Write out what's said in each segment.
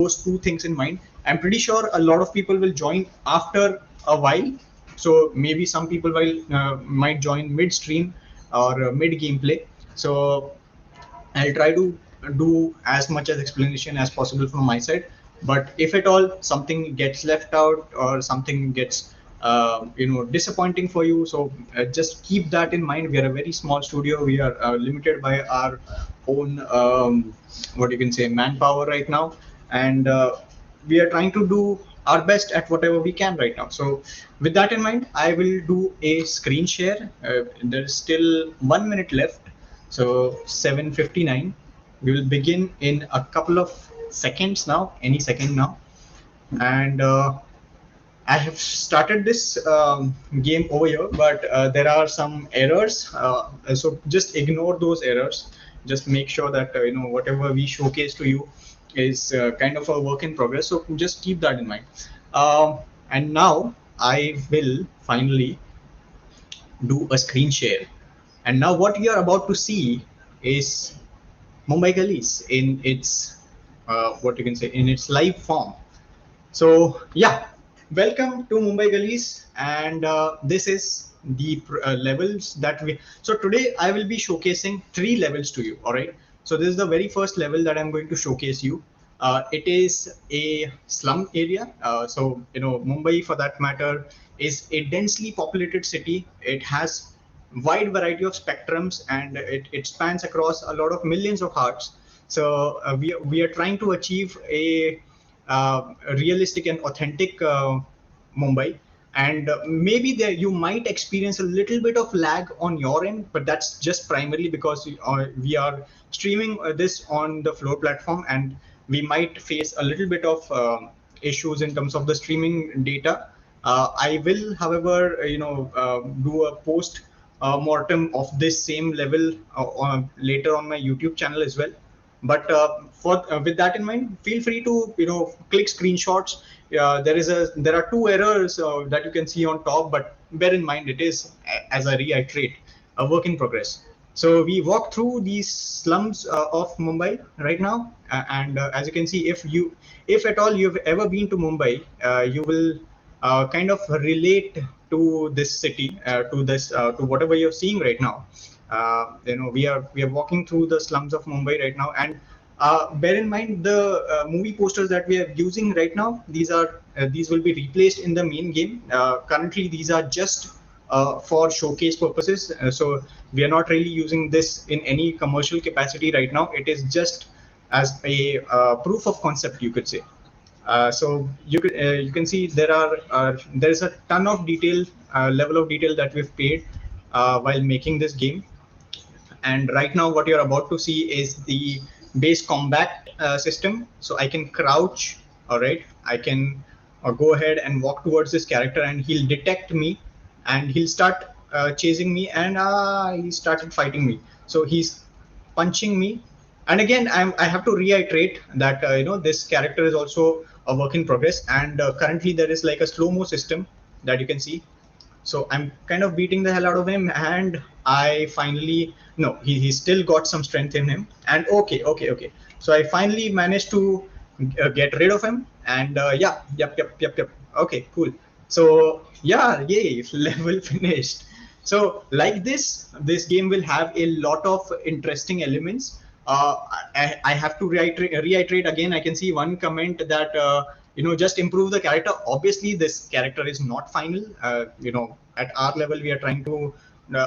those two things in mind. I'm pretty sure a lot of people will join after a while. So maybe some people might join midstream or mid gameplay. So I'll try to do as much as explanation as possible from my side. But if at all something gets left out or something gets disappointing for you, so just keep that in mind. We are a very small studio. We are limited by our own what you can say manpower right now, and we are trying to do our best at whatever we can right now. So with that in mind, I will do a screen share. There's still 1 minute left, so 7:59. We will begin in a couple of seconds now, any second now. And I have started this game over here, but there are some errors. So just ignore those errors. Just make sure that whatever we showcase to you is kind of a work in progress. So just keep that in mind. And now I will finally do a screen share. And now what you are about to see is Mumbai Gullies in its what you can say in its live form. So yeah, welcome to Mumbai Gullies, and this is the levels that we. So today I will be showcasing 3 levels to you. All right. So this is the very first level that I'm going to showcase you. It is a slum area. So Mumbai, for that matter, is a densely populated city. It has wide variety of spectrums, and it spans across a lot of millions of hearts. So we are trying to achieve a realistic and authentic Mumbai. And maybe there you might experience a little bit of lag on your end, but that's just primarily because we are streaming this on the Floor platform, and we might face a little bit of issues in terms of the streaming data. I will, however, do a post mortem of this same level later on my YouTube channel as well. But with that in mind, feel free to click screenshots. There are 2 errors that you can see on top, but bear in mind it is, as I reiterate, a work in progress. So we walk through these slums of Mumbai right now, and as you can see, if at all you've ever been to Mumbai, you will kind of relate to this city, to whatever you're seeing right now. We are walking through the slums of Mumbai right now, and bear in mind the movie posters that we are using right now. These will be replaced in the main game. Currently, these are just for showcase purposes. So we are not really using this in any commercial capacity right now. It is just as a proof of concept, you could say. So you can see there is a ton of detail, level of detail that we've paid while making this game. And right now what you're about to see is the base combat system. So I can crouch, all right, I can go ahead and walk towards this character, and he'll detect me, and he'll start chasing me, and he started fighting me. So he's punching me, and again I have to reiterate that this character is also a work in progress, and currently there is like a slow-mo system that you can see. So I'm kind of beating the hell out of him, and I finally no, he still got some strength in him. And okay. So I finally managed to get rid of him, and yeah, yep. Okay, cool. So yeah, yay, level finished. So like this game will have a lot of interesting elements. I have to reiterate again. I can see one comment that just improve the character. Obviously, this character is not final. At our level, we are trying to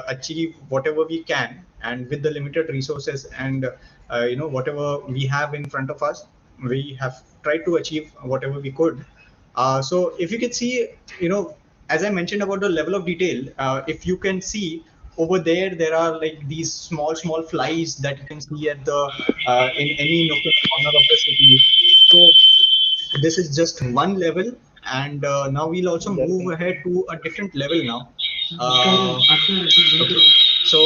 achieve whatever we can, and with the limited resources and whatever we have in front of us, we have tried to achieve whatever we could. So if you can see, as I mentioned about the level of detail, if you can see over there are like these small flies that you can see at the in any nook and corner of the city. So this is just one level, and now we'll also move ahead to a different level now. Okay, so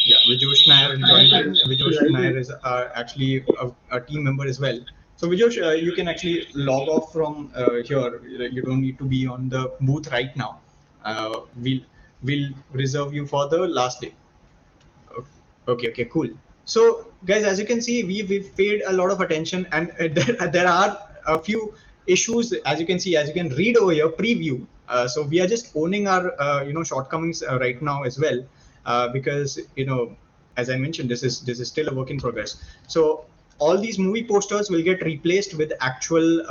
yeah, Vijosh Nair has joined in. Vijosh Nair is actually a team member as well. So Vijosh, you can actually log off from here. You don't need to be on the booth right now. We'll reserve you for the last day. Okay, cool. So guys, as you can see, we've paid a lot of attention, and there are a few issues, as you can see, as you can read over here, preview. So we are just owning our shortcomings right now as well, because as I mentioned, this is still a work in progress. So all these movie posters will get replaced with actual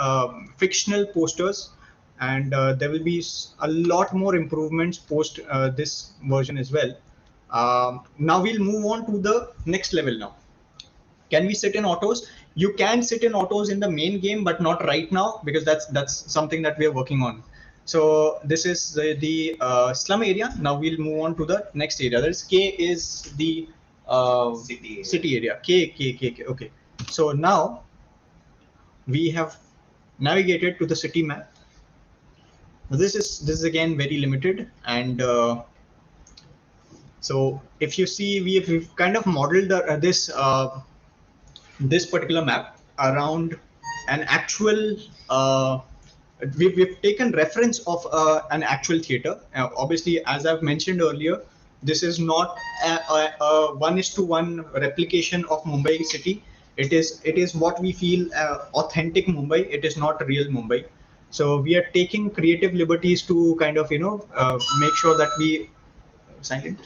fictional posters, and there will be a lot more improvements post this version as well. Now we'll move on to the next level now. Can we sit in autos? You can sit in autos in the main game, but not right now, because that's something that we are working on. So this is the slum area. Now we'll move on to the next area. That is K is the city area. K. Okay. So now we have navigated to the city map. This is again very limited, and so if you see, we've kind of modeled this particular map around an actual we've taken reference of an actual theater. Obviously, as I've mentioned earlier, this is not a 1:1 replication of Mumbai city. It is what we feel authentic Mumbai. It is not real Mumbai. So we are taking creative liberties to kind of make sure that silent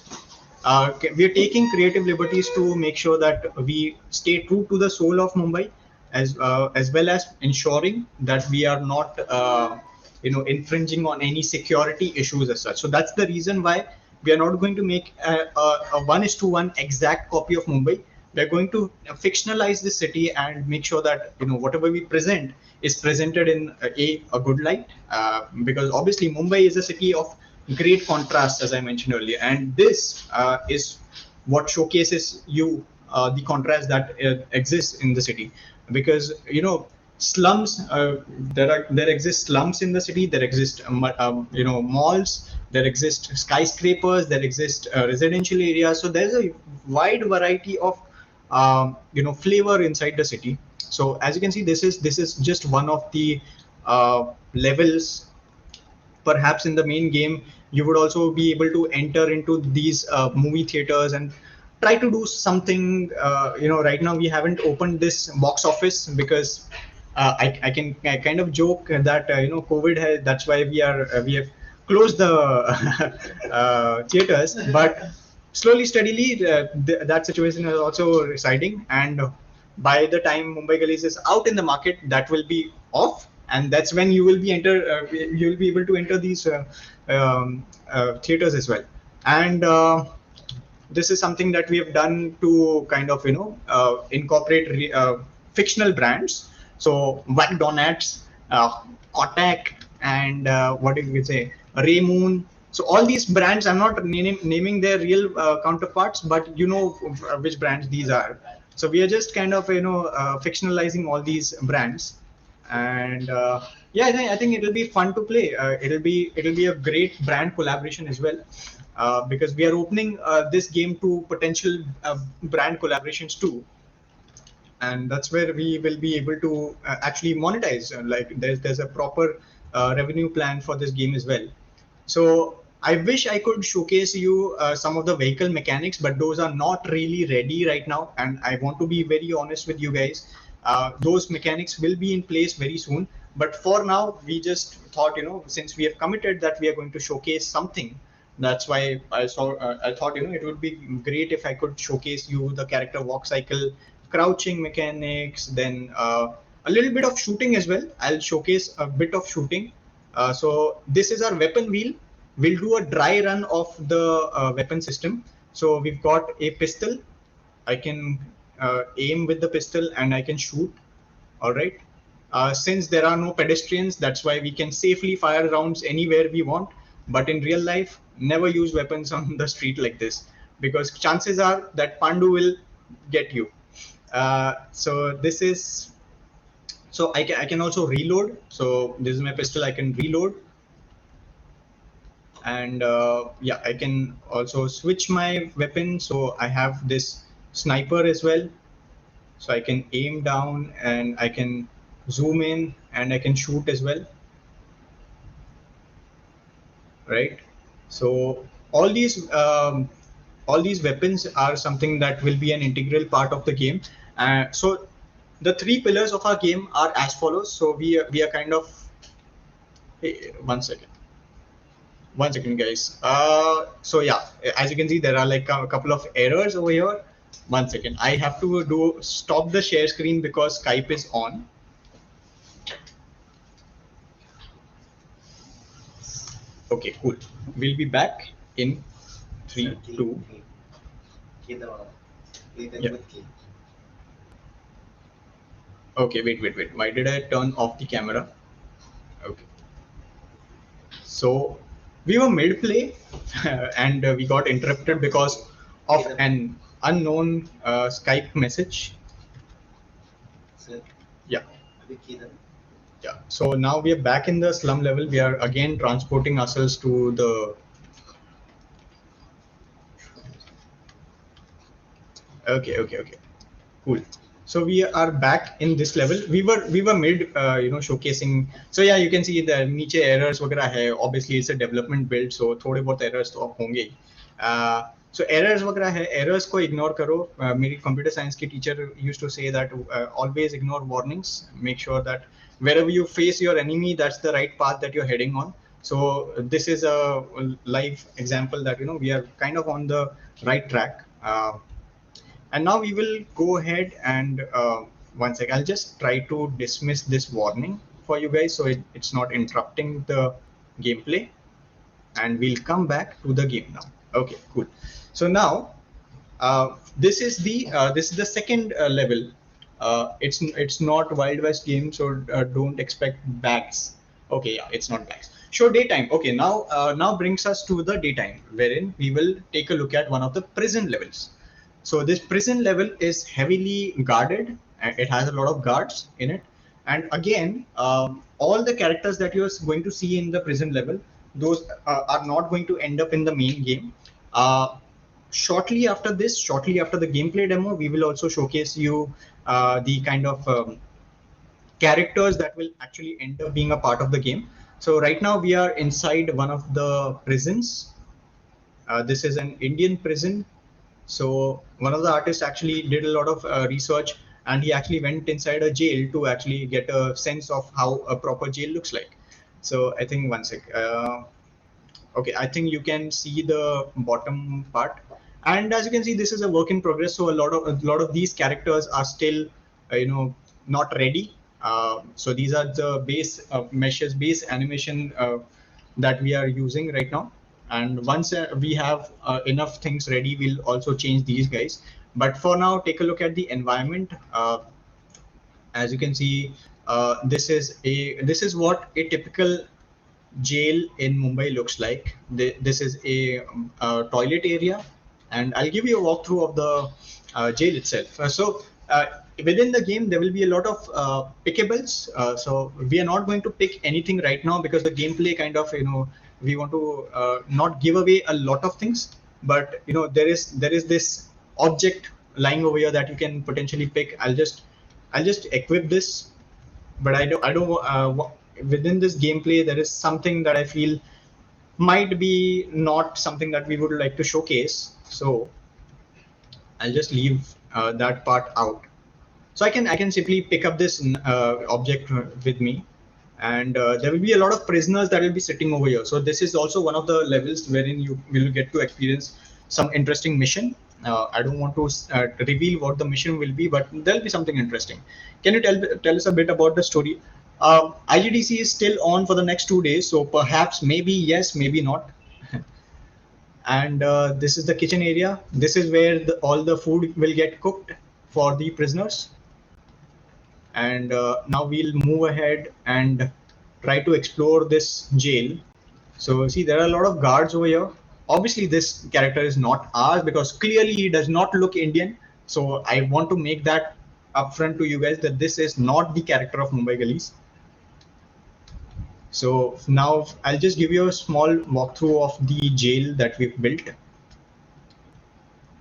we are taking creative liberties to make sure that we stay true to the soul of Mumbai, as well as ensuring that we are not infringing on any security issues as such. So that's the reason why we are not going to make a 1:1 exact copy of Mumbai. We're going to fictionalize the city and make sure that whatever we present is presented in a good light, because obviously Mumbai is a city of great contrast, as I mentioned earlier, and this is what showcases you the contrast that exists in the city. Because slums, there exist slums in the city, there exist malls, there exist skyscrapers, there exist residential areas. So there's a wide variety of flavor inside the city. So as you can see, this is just one of the levels. Perhaps in the main game, you would also be able to enter into these movie theaters and try to do something. Right now we haven't opened this box office because I kind of joke that COVID has, that's why we have closed the theaters, but slowly steadily that situation is also residing, and by the time Mumbai Gullies is out in the market, that will be off, and that's when you will be able to enter these theaters as well. And this is something that we have done to kind of incorporate fictional brands. So McDonald's, Kotak, and what did we say, Raymoon. So all these brands, I'm not naming their real counterparts, but which brands these are. So we are just kind of fictionalizing all these brands, and yeah, I think it'll be fun to play. It'll be a great brand collaboration as well, because we are opening this game to potential brand collaborations too, and that's where we will be able to actually monetize. Like there's a proper revenue plan for this game as well. So I wish I could showcase you some of the vehicle mechanics, but those are not really ready right now. And I want to be very honest with you guys. Those mechanics will be in place very soon. But for now, we just thought, since we have committed that we are going to showcase something, that's why I thought, it would be great if I could showcase you the character walk cycle, crouching mechanics, then a little bit of shooting as well. I'll showcase a bit of shooting. So this is our weapon wheel. We'll do a dry run of the weapon system. So we've got a pistol. I can aim with the pistol and I can shoot. All right. Since there are no pedestrians, that's why we can safely fire rounds anywhere we want. But in real life, never use weapons on the street like this, because chances are that Pandu will get you. So this is, so I can also reload. So this is my pistol, I can reload. And yeah, I can also switch my weapon. So I have this sniper as well. So I can aim down and I can zoom in and I can shoot as well. Right. So all these weapons are something that will be an integral part of the game. So the three pillars of our game are as follows. So we are kind of, hey, one second, guys. So yeah, as you can see, there are like a couple of errors over here. One second, I have to stop the share screen because Skype is on. Okay, cool. We'll be back in 3, 2. Yeah. Okay, wait. Why did I turn off the camera? Okay. So we were mid-play and we got interrupted because of an unknown Skype message. Yeah. Yeah. So now we are back in the slum level. We are again transporting ourselves to the. Okay. Cool. So we are back in this level. We were mid, showcasing. So yeah, you can see the niche errors वगैरह है. Obviously, it's a development build, so थोड़े बहुत errors तो होंगे. So errors वगैरह है. Errors को ignore करो. मेरी computer science की teacher used to say that always ignore warnings. Make sure that wherever you face your enemy, that's the right path that you're heading on. So this is a live example that we are kind of on the right track. And now we will go ahead and one sec, I'll just try to dismiss this warning for you guys so it's not interrupting the gameplay, and we'll come back to the game now. Okay, cool. So now this is the second level. It's not Wild West game, so don't expect bags. Okay, yeah, it's not bags. Show daytime. Okay, now brings us to the daytime, wherein we will take a look at one of the prison levels. So this prison level is heavily guarded, and it has a lot of guards in it. And again, all the characters that you're going to see in the prison level, those are not going to end up in the main game. Shortly after the gameplay demo, we will also showcase you the kind of characters that will actually end up being a part of the game. So right now we are inside one of the prisons. This is an Indian prison. So one of the artists actually did a lot of research, and he actually went inside a jail to actually get a sense of how a proper jail looks like. So I think one sec. Okay, I think you can see the bottom part, and as you can see, this is a work in progress. So a lot of these characters are still, not ready. So these are the base meshes, base animation that we are using right now. And once we have enough things ready, we'll also change these guys. But for now, take a look at the environment. As you can see, this is what a typical jail in Mumbai looks like. This is a toilet area, and I'll give you a walkthrough of the jail itself. Within the game, there will be a lot of pickables. So we are not going to pick anything right now because the gameplay kind of, we want to not give away a lot of things. But there is this object lying over here that you can potentially pick. I'll just equip this, but I don't. Within this gameplay, there is something that I feel might be not something that we would like to showcase. So I'll just leave that part out. So I can simply pick up this object with me, and there will be a lot of prisoners that will be sitting over here. So this is also one of the levels wherein you will get to experience some interesting mission. I don't want to reveal what the mission will be, but there'll be something interesting. Can you tell us a bit about the story? IGDC is still on for the next 2 days, so perhaps maybe yes, maybe not. And this is the kitchen area. This is where all the food will get cooked for the prisoners. And now we'll move ahead and try to explore this jail. So see, there are a lot of guards over here. Obviously, this character is not ours because clearly he does not look Indian. So I want to make that upfront to you guys that this is not the character of Mumbai Gullies. So now I'll just give you a small walkthrough of the jail that we've built.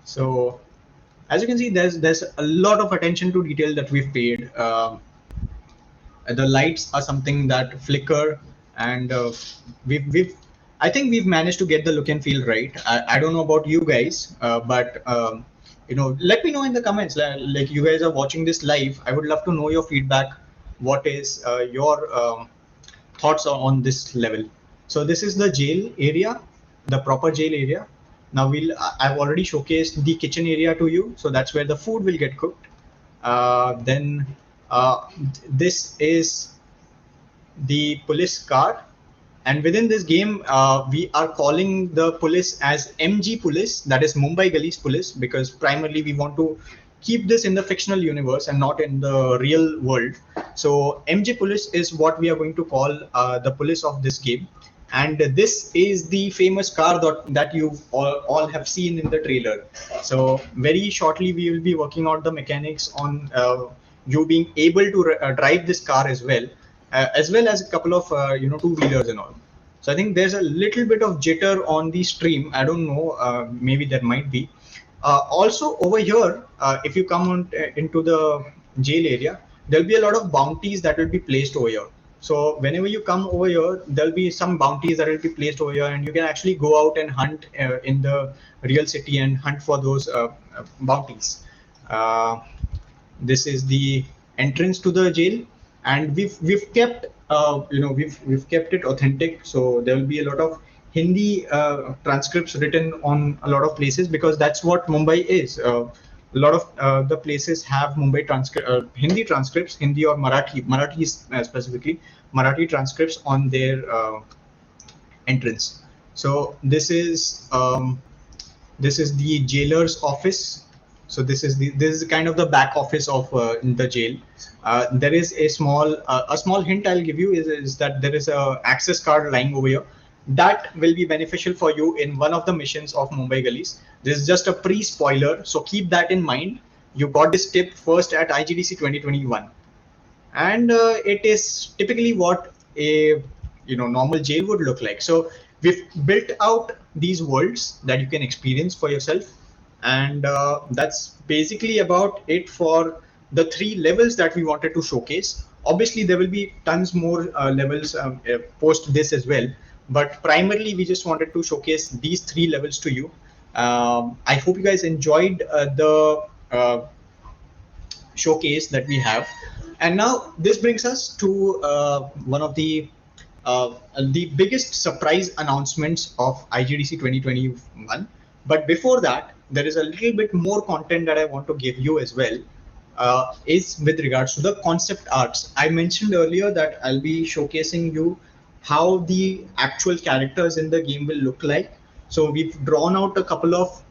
So as you can see, there's a lot of attention to detail that we've paid. The lights are something that flicker, and I think we've managed to get the look and feel right. I don't know about you guys, but let me know in the comments. Like you guys are watching this live, I would love to know your feedback. What is your thoughts on this level? So this is the jail area, the proper jail area. Now I've already showcased the kitchen area to you, so that's where the food will get cooked. Then this is the police car, and within this game we are calling the police as MG police, that is Mumbai Gullies police, because primarily we want to keep this in the fictional universe and not in the real world. So MG police is what we are going to call the police of this game, and this is the famous car that you all have seen in the trailer. So very shortly we will be working out the mechanics on you being able to drive this car as well as a couple of two-wheelers and all. So I think there's a little bit of jitter on the stream. I don't know, maybe there might be. Also over here, if you come into the jail area, there'll be a lot of bounties that will be placed over here. So whenever you come over here, there'll be some bounties that will be placed over here, and you can actually go out and hunt in the real city and hunt for those bounties. This is the entrance to the jail, and we've kept we've kept it authentic. So there will be a lot of Hindi transcripts written on a lot of places, because that's what Mumbai is. A lot of the places have Hindi transcripts, Hindi or Marathi specifically, Marathi transcripts on their entrance. So this is the jailer's office. So this is kind of the back office of the jail. There is a small hint I'll give you is that there is a access card lying over here. That will be beneficial for you in one of the missions of Mumbai Gullies. This is just a pre-spoiler, so keep that in mind. You got this tip first at IGDC 2021, and it is typically what a normal jail would look like. So we've built out these worlds that you can experience for yourself, and that's basically about it for the 3 levels that we wanted to showcase. Obviously there will be tons more levels post this as well, but primarily we just wanted to showcase these 3 levels to you. I hope you guys enjoyed the showcase that we have. And now this brings us to one of the biggest surprise announcements of IGDC 2021. But before that, there is a little bit more content that I want to give you as well, is with regards to the concept arts. I mentioned earlier that I'll be showcasing you how the actual characters in the game will look like. So we've drawn out a couple of